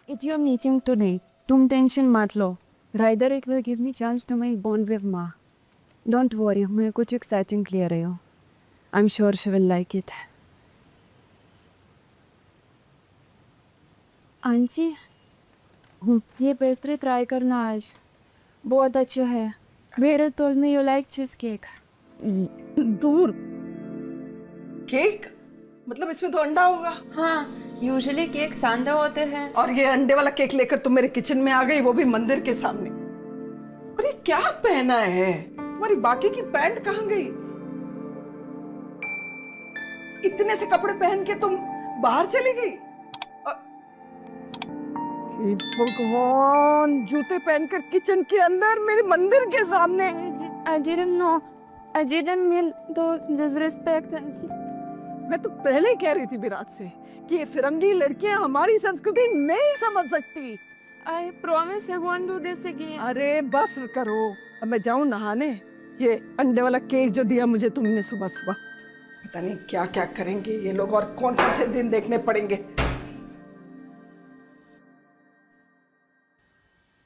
It's your meeting today. तुम tension मत लो. Rider it will give me chance to make bond with Ma. Don't worry, मैं कुछ exciting ले रही हूँ. I'm sure she will like it. Aunty, ये pastry try करना आज. बहुत अच्छा है. Vera told me you like cheesecake. दूर केक मतलब इसमें तो अंडा होगा। हाँ, यूजुअली केक सांदा होते हैं. और ये अंडे वाला केक लेकर तुम मेरे किचन में आ गई, वो भी मंदिर के सामने। और ये क्या पहना है? तुम्हारी बाकी की पैंट कहाँ गई? इतने से कपड़े पहन के तुम बाहर चली गई? हे भगवान, जूते पहनकर किचन के अंदर मेरे मंदिर के सामने। I didn't know. I didn't mean to disrespect Auntie. मैं तो पहले ही कह रही थी विराट से कि ये फिरंगी लड़कियां हमारी संस्कृति नहीं समझ सकती। I promise I won't do this again. अरे बस करो, अब मैं जाऊं नहाने। ये अंडे वाला केक जो दिया मुझे तुमने सुबह सुबह, पता नहीं क्या क्या करेंगे ये लोग और कौन कौन से दिन देखने पड़ेंगे।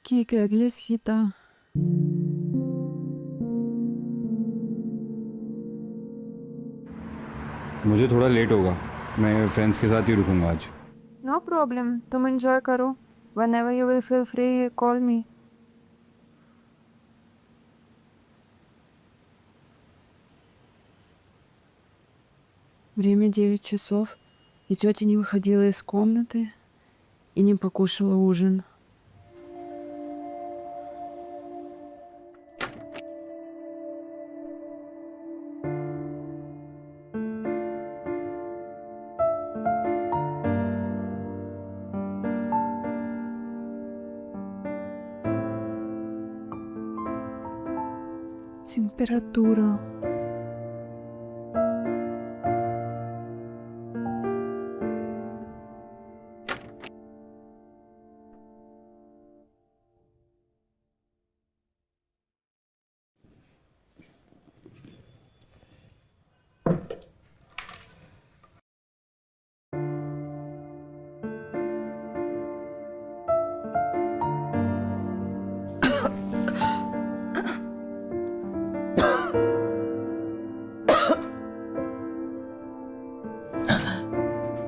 Kijk, अगले सीता. मुझे थोड़ा लेट होगा, मैं फ्रेंड्स के साथ ही रुकूंगा आज। No problem. तुम enjoy करो. Whenever you will feel free, call me. Время 9 часов, и тетя не выходила из комнаты и не покушала ужин. Температура.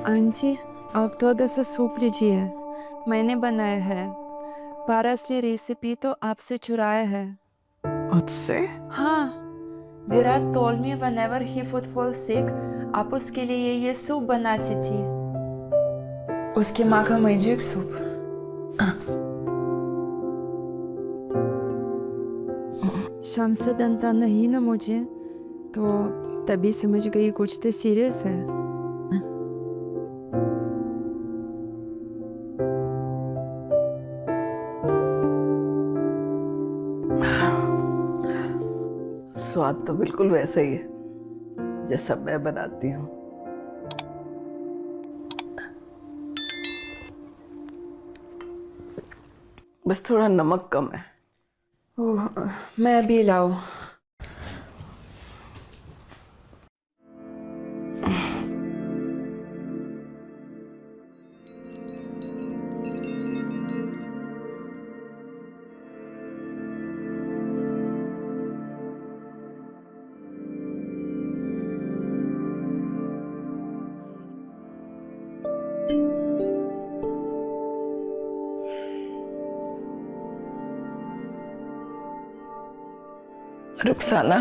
Aunty, आप थोड़ा सा सूप लीजिए. मैंने बनाया है. पारसली रेसिपी तो आपसे चुराया है. मुझसे? हाँ, Virat told me whenever he would fall sick, आप उसके लिए ये सूप बनाती थी. उसकी माँ का मैजिक सूप. शाम से डंटा नहीं ना मुझे, तो तभी समझ गई कुछ तो सीरियस है. स्वाद तो बिल्कुल वैसा ही है जैसा मैं बनाती हूँ। बस थोड़ा नमक कम है। ओह, मैं भी लाऊं. रुखसाना,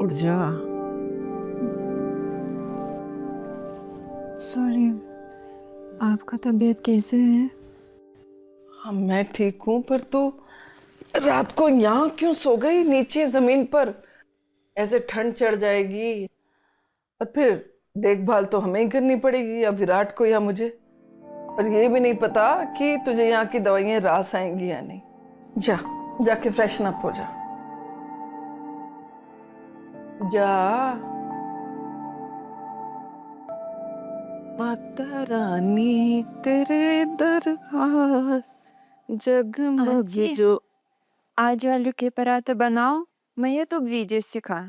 उठ जा। सॉरी, आपका तबीयत कैसे है? हाँ मैं ठीक हूँ, पर तू रात को यहाँ क्यों सो गई नीचे जमीन पर? ऐसे ठंड चढ़ जाएगी और फिर देखभाल तो हमें ही करनी पड़ेगी, या विराट को या मुझे। और ये भी नहीं पता कि तुझे यहाँ की दवाइयाँ रास आएंगी या नहीं। जा, जाके फ्रेशन अप हो जा। जा। माता रानी तेरे दरबार जगमग आंटी, जो। आज आलू के पराठे बनाओ. मैं ये तो वीडियो सीखा.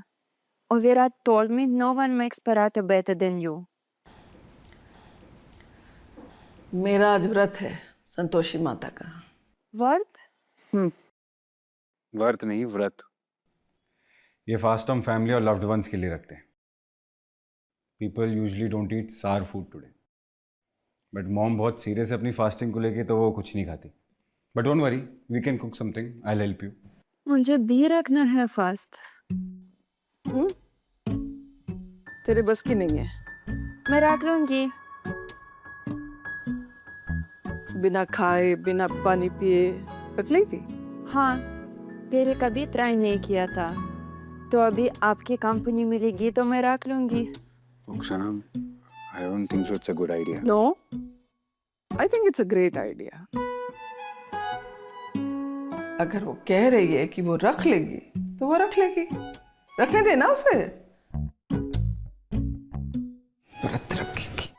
और Virat told me no one makes paratha better than you. मेरा आज व्रत है संतोषी माता का। वर्थ? वर्त नहीं, व्रत। ये फास्ट हम फैमिली और लव्ड वंस के लिए रखते हैं। पीपल यूजली डोंट ईट सार फूड टुडे, बट मॉम बहुत सीरियस है अपनी फास्टिंग को लेके, तो वो कुछ नहीं खाती। But don't worry, we can cook something, I will help you. मुझे भी रखना है फास्ट। तेरे बस की नहीं है। मैं रख लूंगी। बिना खाए बिना पानी पिए रख लेगी? हाँ, पहले कभी ट्राई नहीं किया था, तो अभी आपकी कंपनी मिलेगी तो मैं रख लूंगी। Oksana, I don't think so it's a good idea. No, I think it's a great idea. अगर वो कह रही है कि वो रख लेगी तो वो रख लेगी, रखने देना उसे। व्रत रखेगी।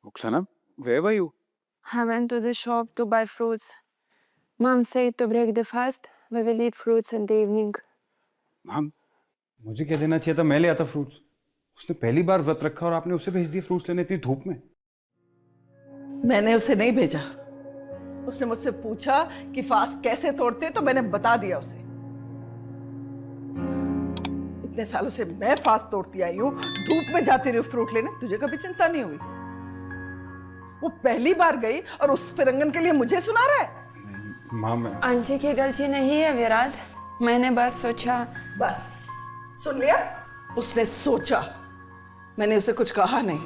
Oksana, where were you? I went to the shop to buy fruits. Mom said to break the fast, we will eat fruits in the evening. हम मुझे क्या देना चाहिए था, मैं ले आता फ्रूट्स। उसने पहली बार व्रत रखा और आपने उसे भेज दिया फ्रूट्स लेने इतनी धूप में। मैंने उसे नहीं भेजा। उसने मुझसे पूछा कि फास्ट कैसे तोड़ते हैं, तो मैंने बता दिया उसे। इतने सालों से मैं फास्ट तोड़ती आई हूँ, धूप में जाती रही फ्रूट लेने, तुझे कभी चिंता नहीं हुई? वो पहली बार गई और उस फिरंगन के लिए मुझे सुना रहा है? माँ, मैं आंटी की गलती नहीं है विराट, मैंने बस सोचा। बस सुन लिया? उसने सोचा, मैंने उसे कुछ कहा नहीं।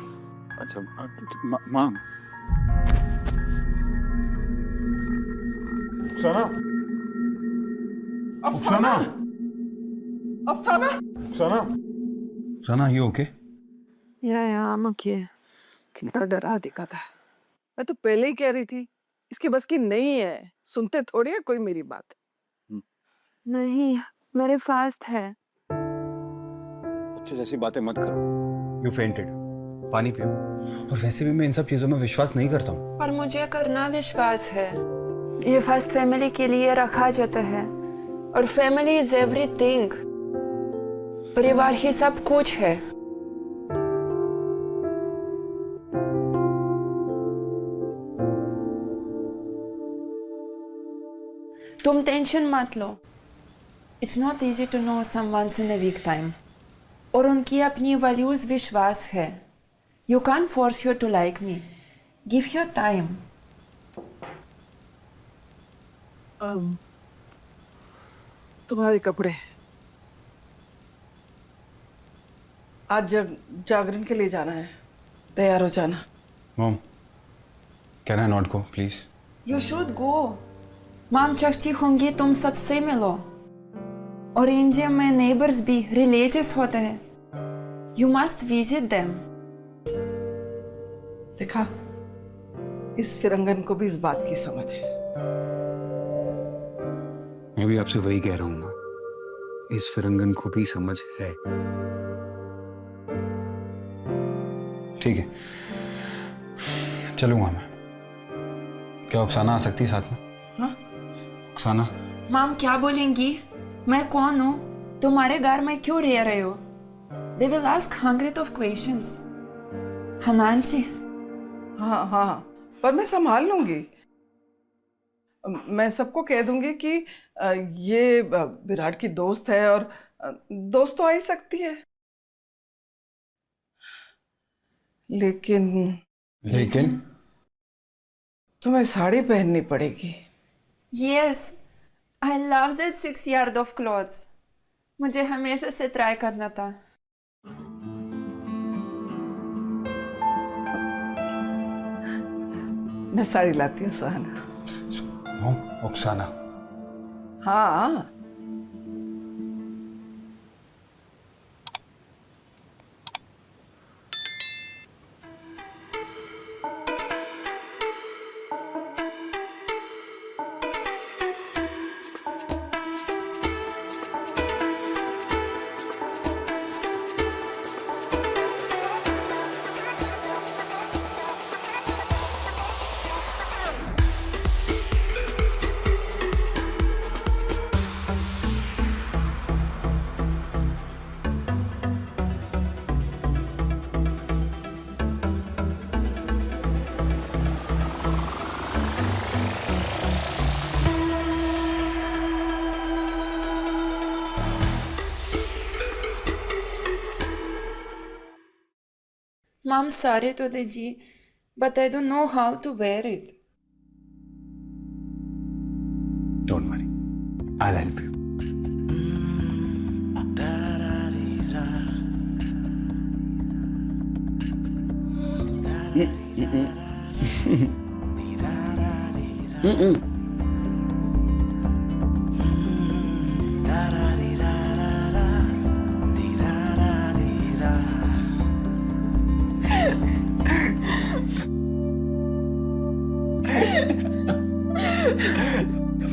अच्छा माँ। Oksana? अफसाना, अफसाना, Oksana? Oksana, you okay? या I'm okay. कितना डरा दिखा था। मैं तो पहले ही कह रही थी इसकी बस की नहीं है, सुनते थोड़ी है कोई मेरी बात। नहीं, मेरे फास्ट है। अच्छी जैसी बातें मत करो। You fainted. पानी पियो। और वैसे भी मैं इन सब चीजों में विश्वास नहीं करता हूँ। पर मुझे करना विश्वास है। ये फास्ट फैमिली के लिए रखा जाता है, और फैमिली इज एवरीथिंग। परिवार ही सब कुछ है। तुम टेंशन मत लो। It's not easy to know someone's in a week time, और उनकी अपनी वैल्यूज विश्वास है। You can't force you to like me, give your time. तुम्हारे कपड़े आज जागरण के लिए जाना है, तैयार हो जाना। Mom, can I not go, please? You should go. माम चाहती होंगी तुम सबसे मिलो, और इंडिया में नेबर्स भी रिलेटिव्स होते हैं। You must visit them. देखा, इस फिरंगन को भी इस बात की समझ है। मैं भी आपसे वही कह रहा हूँ माँ, इस फिरंगन को भी समझ है। ठीक है, चलूंगा मैं। क्या ओक्साना आ सकती है साथ में? हाँ? ओक्साना, माम क्या बोलेंगी? मैं कौन हूँ? तुम्हारे घर में क्यों रह रहे हो? They will ask hundred of questions. है ना आंटी? हाँ हाँ, पर मैं संभाल लूंगी। मैं सबको कह दूंगी कि ये विराट की दोस्त है, और दोस्त तो आ ही सकती है। लेकिन तुम्हें साड़ी पहननी पड़ेगी। Yes, I love that 6 yard of clothes. मुझे हमेशा से ट्राई करना था। मैं साड़ी लाती हूँ सुहाना। ओक्साना, हाँ, Mom, sorry to the G, but I don't know how to wear it. Don't worry. I'll help you.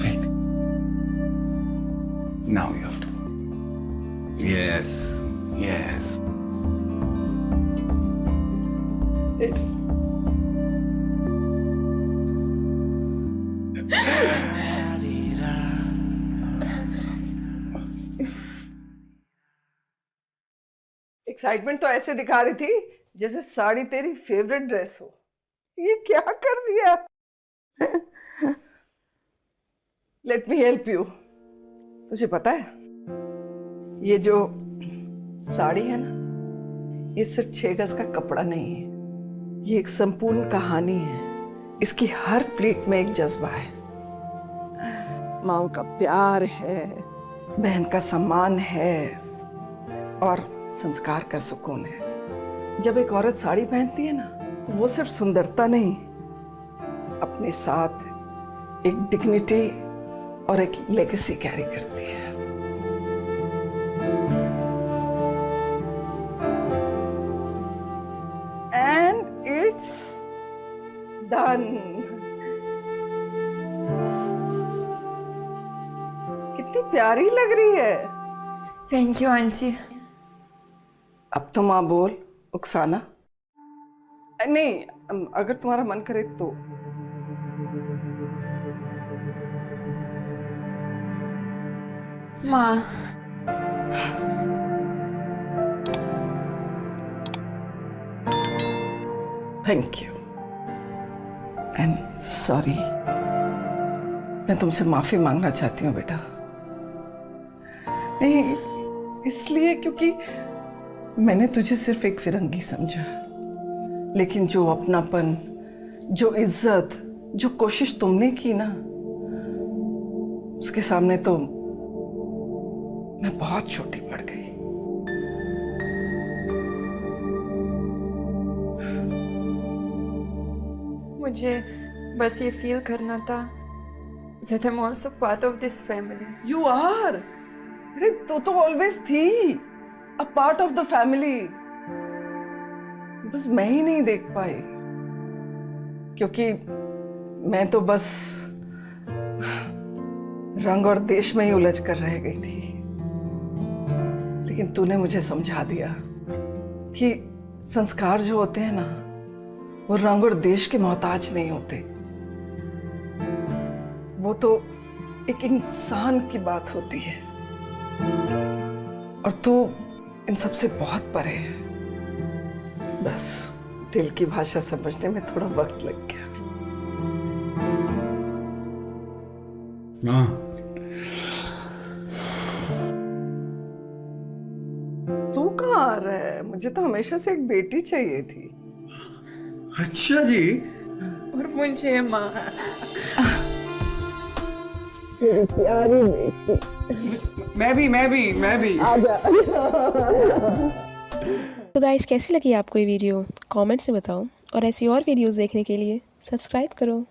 Wait. Now you have to. Yes. Yes. It's excitement तो ऐसे दिखा रही थी जैसे साड़ी तेरी फेवरेट ड्रेस हो। ये क्या कर दिया? Let me help you. तुझे पता है ये जो साड़ी है ना, ये सिर्फ 6 गज का कपड़ा नहीं है, ये एक संपूर्ण कहानी है। इसकी हर प्लीट में एक जज्बा है, माँ का प्यार है, बहन का सम्मान है और संस्कार का सुकून है। जब एक औरत साड़ी पहनती है ना, तो वो सिर्फ सुंदरता नहीं, अपने साथ एक डिग्निटी और एक लेगेसी कैरी करती है। And it's done. कितनी प्यारी लग रही है। Thank you, Auntie. अब तो माँ बोल, उकसाना नहीं, अगर तुम्हारा मन करे तो। माँ, थैंक यू एंड सॉरी। मैं तुमसे माफी मांगना चाहती हूँ बेटा। नहीं, इसलिए क्योंकि मैंने तुझे सिर्फ एक फिरंगी समझा, लेकिन जो अपनापन, जो इज्जत, जो कोशिश तुमने की ना, उसके सामने तो मैं बहुत छोटी पड़ गई। मुझे बस ये फील करना था that I'm also part of this family. You are. अरे तो ऑलवेज थी a part of the family. बस मैं ही नहीं देख पाई, क्योंकि मैं तो बस रंग और देश में ही उलझ कर रह गई थी। लेकिन तूने मुझे समझा दिया कि संस्कार जो होते हैं ना, वो रंग और देश के मोहताज नहीं होते। वो तो एक इंसान की बात होती है, और तू इन सबसे बहुत परे है। बस दिल की भाषा समझने में थोड़ा वक्त लग गया। हाँ। तू कहाँ आ रहा है? मुझे तो हमेशा से एक बेटी चाहिए थी। अच्छा जी। और मुझे माँ, प्यारी बेटी। मैं भी। आजा। तो गाइस, कैसी लगी आपको ये वीडियो? कमेंट्स में बताओ, और ऐसी और वीडियोस देखने के लिए सब्सक्राइब करो।